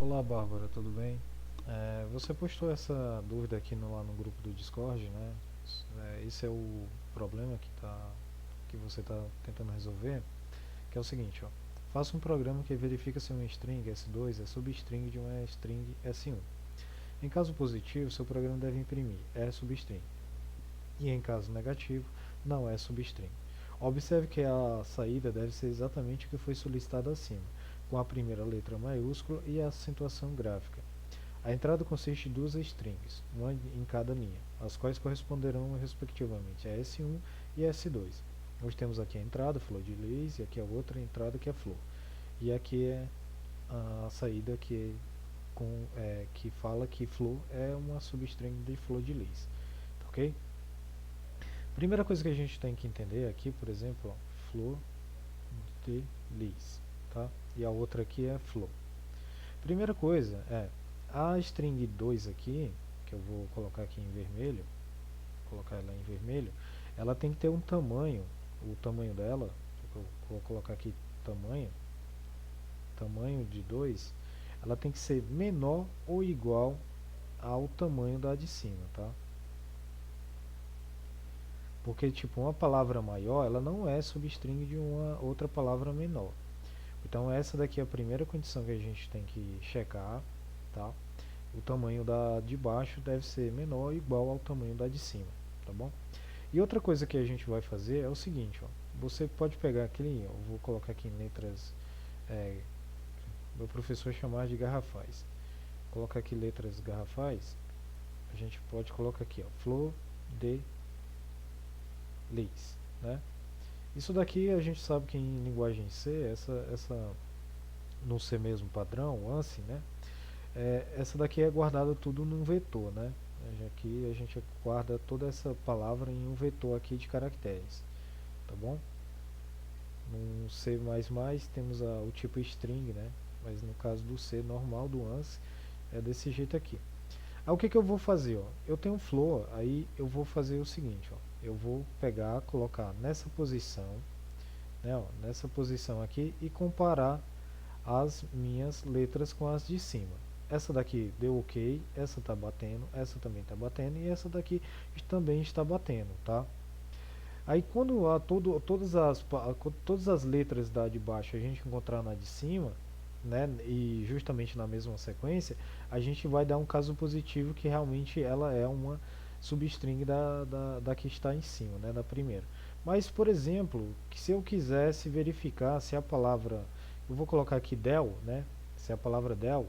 Olá, Bárbara, tudo bem? Você postou essa dúvida aqui lá no grupo do Discord, né? Esse é o problema que você está tentando resolver, que é o seguinte, ó. Faça um programa que verifica se uma string S2 é substring de uma string S1. Em caso positivo, seu programa deve imprimir é substring, e em caso negativo, não é substring. Observe que a saída deve ser exatamente o que foi solicitado acima, com a primeira letra maiúscula e a acentuação gráfica. A entrada consiste de duas strings, uma em cada linha, as quais corresponderão respectivamente a S1 e S2. Nós temos aqui a entrada, flor de lis, e aqui a outra entrada que é flor. E aqui é a saída que fala que flor é uma substring de flor de lis. Tá, ok? Primeira coisa que a gente tem que entender aqui, por exemplo, ó, flor de lis, tá? E a outra aqui é flor. Primeira coisa é a string 2 aqui, que eu vou colocar aqui em vermelho, colocar ela em vermelho, ela tem que ter um tamanho, o tamanho dela, eu vou colocar aqui tamanho de 2, ela tem que ser menor ou igual ao tamanho da de cima, tá? Porque tipo, uma palavra maior, ela não é substring de uma outra palavra menor. Então essa daqui é a primeira condição que a gente tem que checar, tá? O tamanho da de baixo deve ser menor ou igual ao tamanho da de cima, tá bom? E outra coisa que a gente vai fazer é o seguinte, ó, você pode pegar aquele, eu vou colocar aqui em letras, é, meu professor chamar de garrafais, colocar aqui letras garrafais, a gente pode colocar aqui, ó, flor de lis, né? Isso daqui a gente sabe que em linguagem C, essa no C mesmo padrão, ANSI, né? Essa daqui é guardada tudo num vetor, né? Aqui a gente guarda toda essa palavra em um vetor aqui de caracteres, tá bom? No C++ temos o tipo string, né? Mas no caso do C normal, do ANSI, é desse jeito aqui. Aí o que eu vou fazer? Ó? Eu tenho um floor, aí eu vou fazer o seguinte, ó. Eu vou pegar, colocar nessa posição, né, ó, nessa posição aqui e comparar as minhas letras com as de cima. Essa daqui deu ok, essa está batendo, essa também está batendo e essa daqui também está batendo, tá? Aí quando todas as letras da de baixo a gente encontrar na de cima, né, e justamente na mesma sequência, a gente vai dar um caso positivo que realmente ela é uma substring da que está em cima, né, da primeira. Mas, por exemplo, que se eu quisesse verificar se a palavra, eu vou colocar aqui del, né, se a palavra del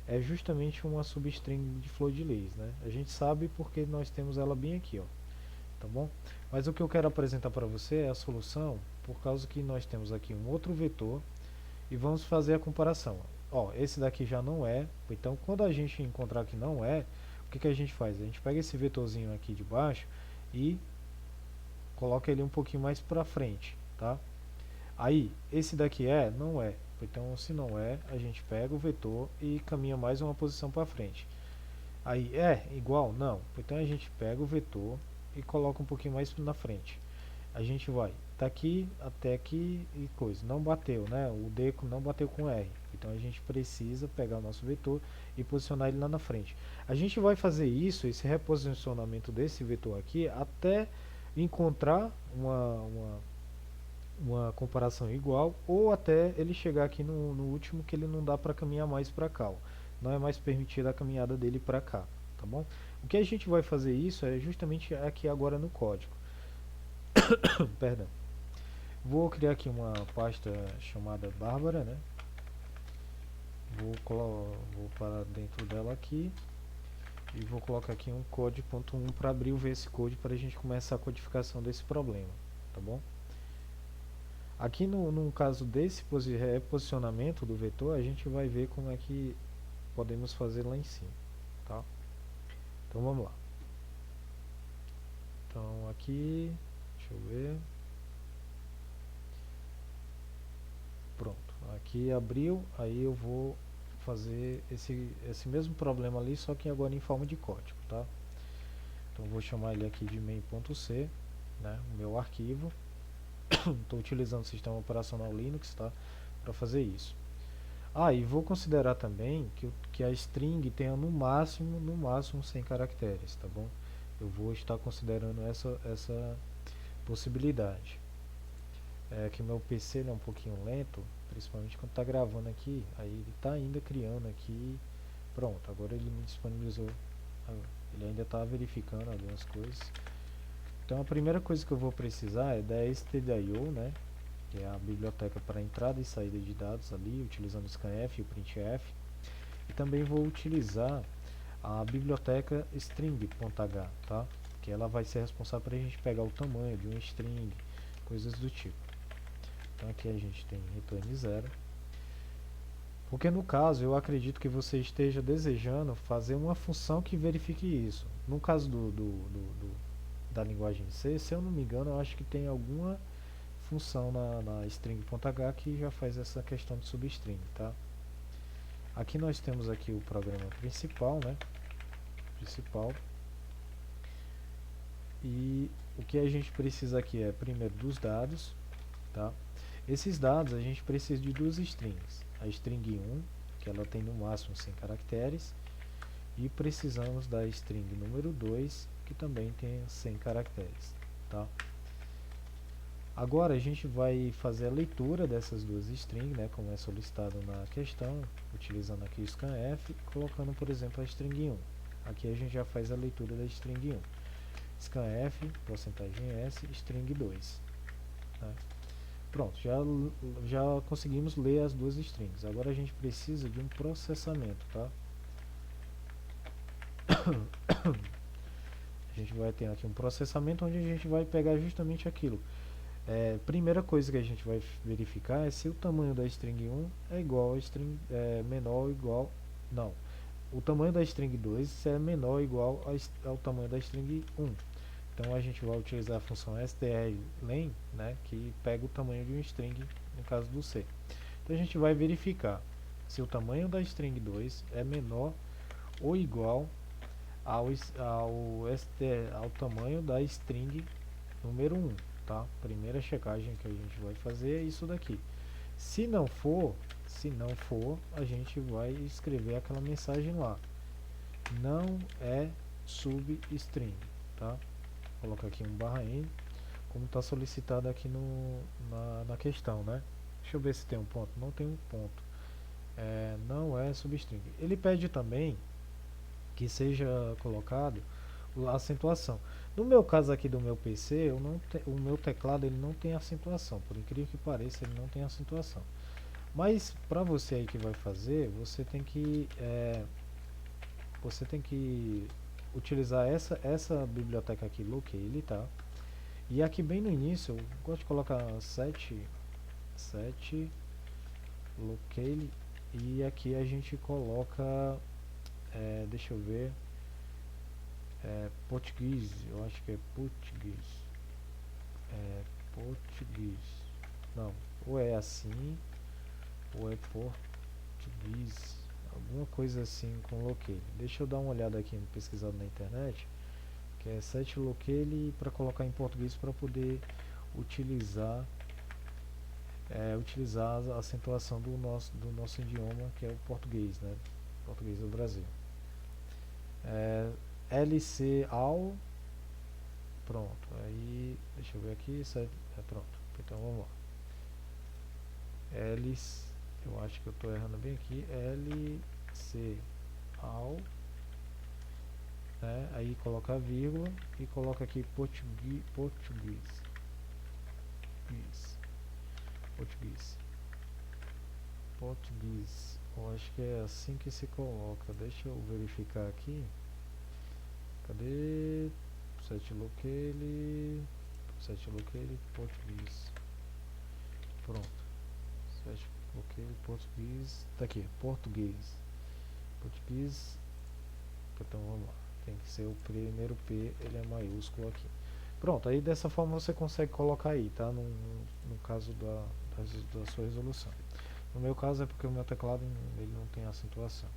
é justamente uma substring de flor de lis, né? A gente sabe porque nós temos ela bem aqui, ó, tá bom? Mas o que eu quero apresentar para você é a solução, por causa que nós temos aqui um outro vetor e vamos fazer a comparação. Ó, esse daqui já não é, então quando a gente encontrar que não é, o que a gente faz? A gente pega esse vetorzinho aqui de baixo e coloca ele um pouquinho mais para frente, tá? Aí, esse daqui é? Não é. Então, se não é, a gente pega o vetor e caminha mais uma posição para frente. Aí, é igual? Não. Então, a gente pega o vetor e coloca um pouquinho mais na frente. A gente vai daqui até aqui e coisa. Não bateu, né? O D não bateu com R. Então, a gente precisa pegar o nosso vetor e posicionar ele lá na frente. A gente vai fazer isso, esse reposicionamento desse vetor aqui, até encontrar uma comparação igual, ou até ele chegar aqui no último que ele não dá para caminhar mais para cá, ó. Não é mais permitida a caminhada dele para cá, tá bom? O que a gente vai fazer isso é justamente aqui agora no código. Perdão. Vou criar aqui uma pasta chamada Bárbara, né? Vou para dentro dela aqui e vou colocar aqui um code.1 para abrir o VS Code para a gente começar a codificação desse problema, tá bom? Aqui no caso desse reposicionamento do vetor, a gente vai ver como é que podemos fazer lá em cima, tá? Então vamos lá. Então aqui, deixa eu ver. Pronto, aqui abriu, aí eu vou fazer esse mesmo problema ali, só que agora em forma de código, tá? Então eu vou chamar ele aqui de main.c, né, o meu arquivo. Estou utilizando o sistema operacional Linux, tá, para fazer isso. E vou considerar também que a string tenha no máximo 100 caracteres, tá bom? Eu vou estar considerando essa possibilidade. É que meu PC ele é um pouquinho lento, principalmente quando está gravando aqui, aí ele está ainda criando aqui. Pronto, agora ele me disponibilizou, ele ainda está verificando algumas coisas. Então a primeira coisa que eu vou precisar é da stdio, né, que é a biblioteca para entrada e saída de dados ali, utilizando o scanf e o printf. E também vou utilizar a biblioteca string.h, tá? Que ela vai ser responsável para a gente pegar o tamanho de uma string, coisas do tipo. Então aqui a gente tem return 0. Porque no caso eu acredito que você esteja desejando fazer uma função que verifique isso. No caso da linguagem C, se eu não me engano, eu acho que tem alguma função na string.h que já faz essa questão de substring, tá? Aqui nós temos aqui o programa principal, né? E o que a gente precisa aqui é primeiro dos dados, tá? Esses dados a gente precisa de duas strings. A string 1, que ela tem no máximo 100 caracteres, e precisamos da string número 2, que também tem 100 caracteres, tá? Agora a gente vai fazer a leitura dessas duas strings, né, como é solicitado na questão, utilizando aqui o scanf, colocando, por exemplo, a string 1. Aqui a gente já faz a leitura da string 1. Scanf, %s, string 2. Tá? Pronto, já conseguimos ler as duas strings. Agora a gente precisa de um processamento, tá? A gente vai ter aqui um processamento onde a gente vai pegar justamente aquilo. Primeira coisa que a gente vai verificar é se o tamanho da string 1 é igual a string menor ou igual. Não. O tamanho da string 2 é menor ou igual ao tamanho da string 1. Então a gente vai utilizar a função strlen, né, que pega o tamanho de um string no caso do C. Então a gente vai verificar se o tamanho da string 2 é menor ou igual ao tamanho da string número 1, tá? Primeira checagem que a gente vai fazer é isso daqui. Se não for, a gente vai escrever aquela mensagem lá. Não é substring, tá? Coloca aqui um /n, como está solicitado aqui na questão, né? Deixa eu ver se tem um ponto. Não tem um ponto. Não é substring. Ele pede também que seja colocado a acentuação. No meu caso aqui do meu PC, o meu teclado ele não tem acentuação. Por incrível que pareça, ele não tem acentuação. Mas para você aí que vai fazer, você tem que utilizar essa biblioteca aqui, locale, tá? E aqui bem no início, eu gosto de colocar set locale, e aqui a gente coloca, deixa eu ver, português, eu acho que é português, português, não, ou é assim, ou é português, alguma coisa assim com locale. Deixa eu dar uma olhada aqui, pesquisado na internet, que é set locale para colocar em português para poder utilizar a acentuação do nosso idioma, que é o português, né? Português do Brasil. LC ao, pronto, aí deixa eu ver aqui, pronto, então vamos lá. Eu acho que eu estou errando bem aqui, LC ao, né? Aí coloca a vírgula e coloca aqui português. Eu acho que é assim que se coloca. Deixa eu verificar aqui. Cadê? Set locale, português. Pronto. Set locale, português. Tá aqui, português. Então vamos lá. Tem que ser o primeiro P, ele é maiúsculo aqui. Pronto, aí dessa forma você consegue colocar aí, tá? No caso da sua resolução. No meu caso é porque o meu teclado ele não tem acentuação.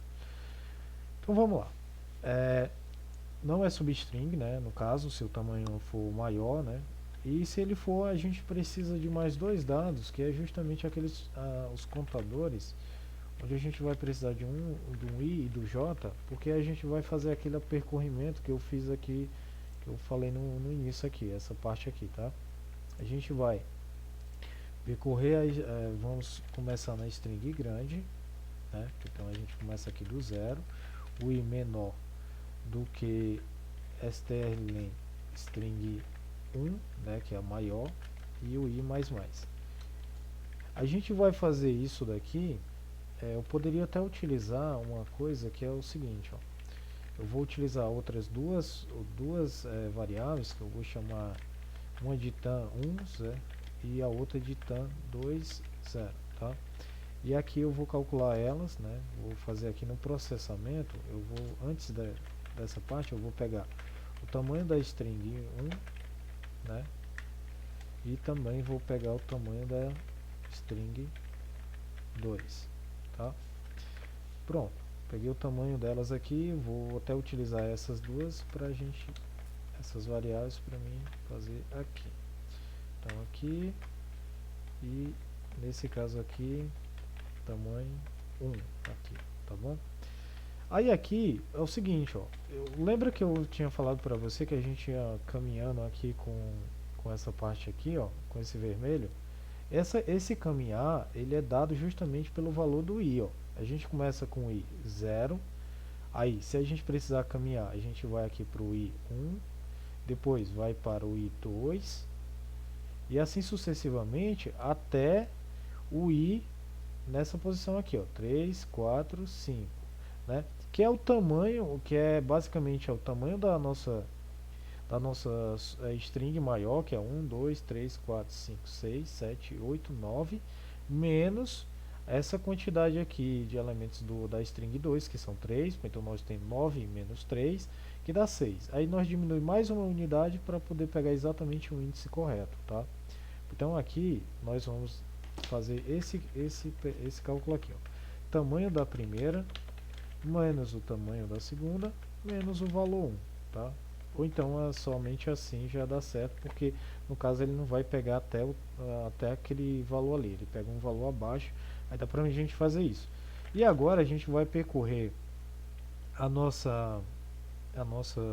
Então vamos lá. Não é substring, né? No caso, se o tamanho for maior, né? E se ele for, a gente precisa de mais dois dados, que é justamente os contadores onde a gente vai precisar de um i e do j, porque a gente vai fazer aquele percorrimento que eu fiz aqui, que eu falei no início aqui, essa parte aqui, tá? A gente vai percorrer, vamos começar na string grande, né? Então a gente começa aqui do zero, o i menor do que strlen string 1, né, que é a maior, e o i mais mais. A gente vai fazer isso daqui, eu poderia até utilizar uma coisa que é o seguinte, ó. Eu vou utilizar outras duas variáveis que eu vou chamar uma de tan1 0, e a outra de tan2 0, tá? E aqui eu vou calcular elas, né? Vou fazer aqui no processamento, eu vou antes dessa parte eu vou pegar o tamanho da string 1, né? E também vou pegar o tamanho da string 2, tá? Pronto, peguei o tamanho delas aqui, vou até utilizar essas duas pra gente, essas variáveis para mim fazer aqui. Então aqui, e nesse caso aqui, tamanho 1 aqui, tá bom? Aí aqui é o seguinte, ó, lembra que eu tinha falado para você que a gente ia caminhando aqui com essa parte aqui, ó, com esse vermelho? Esse caminhar, ele é dado justamente pelo valor do i, ó. A gente começa com o i 0, aí se a gente precisar caminhar, a gente vai aqui para o i 1, depois vai para o i 2, e assim sucessivamente até o i nessa posição aqui, ó, 3, 4, 5, né? Que é o tamanho, que é basicamente é o tamanho da nossa string maior, que é 1, 2, 3, 4, 5, 6, 7, 8, 9, menos essa quantidade aqui de elementos da string 2, que são 3, então nós temos 9 menos 3, que dá 6. Aí nós diminuímos mais uma unidade para poder pegar exatamente o índice correto, tá? Então aqui nós vamos fazer esse cálculo aqui, ó. Tamanho da primeira menos o tamanho da segunda menos o valor 1, tá? Ou então somente assim já dá certo, porque no caso ele não vai pegar até aquele valor ali, ele pega um valor abaixo, aí dá pra gente fazer isso. E agora a gente vai percorrer a nossa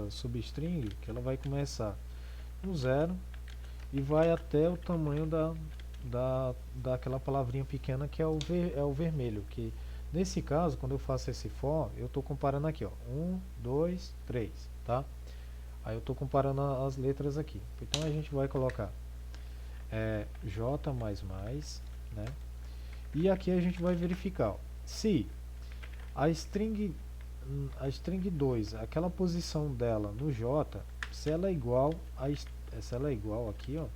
substring, que ela vai começar no zero e vai até o tamanho daquela palavrinha pequena que é o vermelho, que nesse caso, quando eu faço esse for, eu estou comparando aqui, ó, 1, 2, 3, tá? Aí eu estou comparando as letras aqui. Então a gente vai colocar J++, né? E aqui a gente vai verificar, ó, se a string 2, aquela posição dela no J, se ela é igual aqui, ó,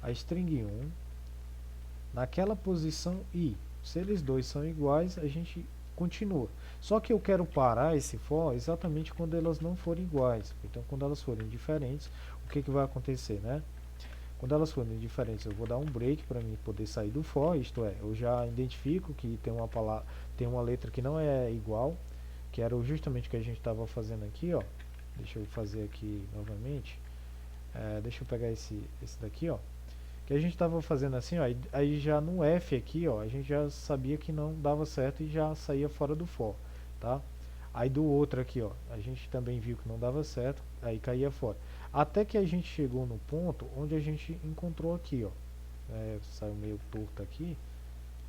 a string 1 naquela posição I. Se eles dois são iguais, a gente continua. Só que eu quero parar esse for exatamente quando elas não forem iguais. Então, quando elas forem diferentes, o que vai acontecer, né? Quando elas forem diferentes, eu vou dar um break para mim poder sair do for, isto é, eu já identifico que tem uma letra que não é igual, que era justamente o que a gente estava fazendo aqui, ó. Deixa eu fazer aqui novamente. Deixa eu pegar esse daqui, ó. Que a gente estava fazendo assim, ó, aí já no F aqui, ó, a gente já sabia que não dava certo e já saía fora do for, tá? Aí do outro aqui, ó, a gente também viu que não dava certo, aí caía fora. Até que a gente chegou no ponto onde a gente encontrou aqui, ó, saiu meio torto aqui,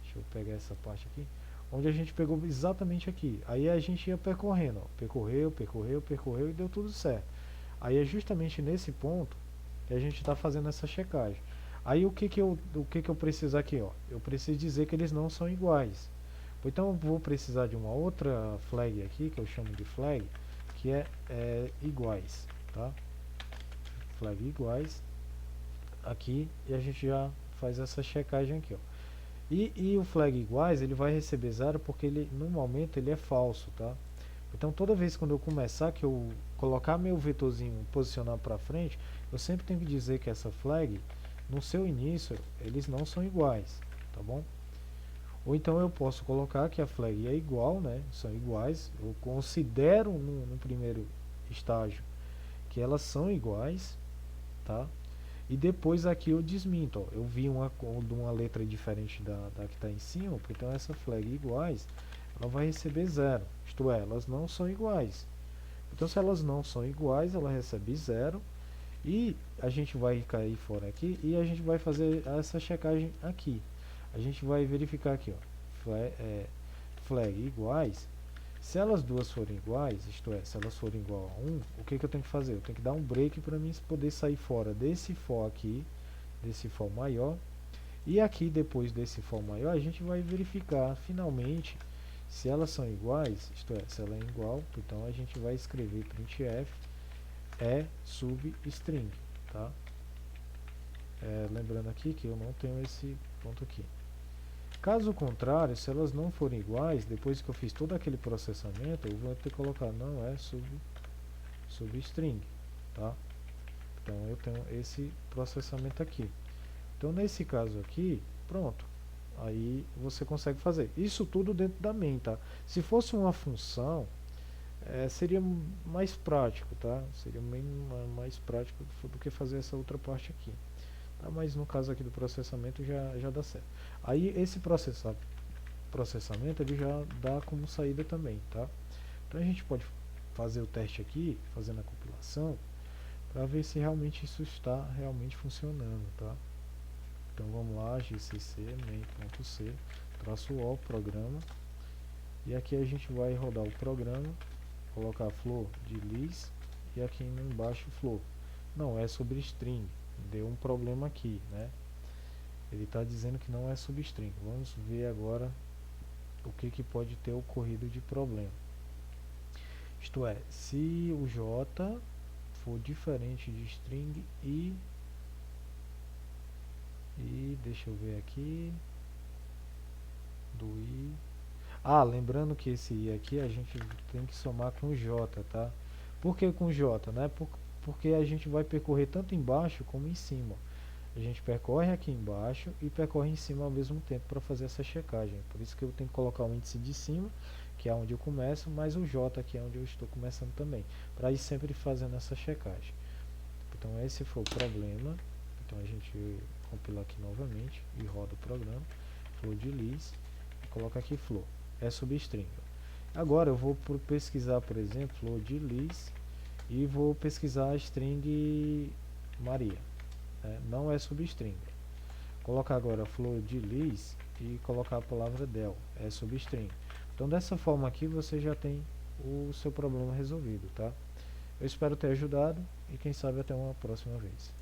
deixa eu pegar essa parte aqui, onde a gente pegou exatamente aqui. Aí a gente ia percorrendo, ó, percorreu e deu tudo certo. Aí é justamente nesse ponto que a gente está fazendo essa checagem. Aí o que eu preciso aqui, ó? Eu preciso dizer que eles não são iguais. Então eu vou precisar de uma outra flag aqui, que eu chamo de flag, que é iguais, tá? Flag iguais aqui, e a gente já faz essa checagem aqui, ó. E o flag iguais, ele vai receber 0 porque ele, no momento ele é falso, tá? Então toda vez quando eu começar, que eu colocar meu vetorzinho, posicionar para frente, eu sempre tenho que dizer que essa flag, no seu início, eles não são iguais, tá bom? Ou então eu posso colocar que a flag é igual, né? São iguais, eu considero no primeiro estágio que elas são iguais, tá? E depois aqui eu desminto, ó, eu vi uma letra diferente da que está em cima, então essa flag iguais, ela vai receber zero, isto é, elas não são iguais. Então, se elas não são iguais, ela recebe zero. E a gente vai cair fora aqui e a gente vai fazer essa checagem aqui. A gente vai verificar aqui, ó, flag iguais. Se elas duas forem iguais, isto é, se elas forem igual a 1, o que, que eu tenho que fazer? Eu tenho que dar um break para mim poder sair fora desse for aqui, desse for maior. E aqui, depois desse for maior, a gente vai verificar finalmente se elas são iguais, isto é, se ela é igual. Então a gente vai escrever printf é substring, tá? Lembrando aqui que eu não tenho esse ponto aqui. Caso contrário, se elas não forem iguais, depois que eu fiz todo aquele processamento, eu vou ter que colocar não é substring, tá? Então eu tenho esse processamento aqui. Então nesse caso aqui, pronto. Aí você consegue fazer. Isso tudo dentro da main, tá? Se fosse uma função, seria mais prático, tá? Seria bem mais prático do que fazer essa outra parte aqui. Tá? Mas no caso aqui do processamento já dá certo. Aí esse processamento ele já dá como saída também, tá? Então a gente pode fazer o teste aqui, fazendo a compilação, para ver se realmente isso está realmente funcionando, tá? Então vamos lá, gcc main.c -o programa, e aqui a gente vai rodar o programa, colocar flow de lis e aqui embaixo flow. Não é sobre string, deu um problema aqui, né? Ele está dizendo que não é substring. Vamos ver agora o que pode ter ocorrido de problema. Isto é, se o J for diferente de string e deixa eu ver aqui do i. Lembrando que esse i aqui a gente tem que somar com o J, tá? Por que com o J, né? Porque a gente vai percorrer tanto embaixo como em cima. A gente percorre aqui embaixo e percorre em cima ao mesmo tempo para fazer essa checagem. Por isso que eu tenho que colocar o índice de cima, que é onde eu começo, mais o J, que é onde eu estou começando também, para ir sempre fazendo essa checagem. Então esse foi o problema. Então a gente compila aqui novamente e roda o programa, flow de lis, e coloca aqui flow, é substring. Agora eu vou pesquisar, por exemplo, flow de lis e vou pesquisar a string Maria. Não é substring. Colocar agora flow de lis e colocar a palavra del, é substring. Então dessa forma aqui você já tem o seu problema resolvido, tá? Eu espero ter ajudado e quem sabe até uma próxima vez.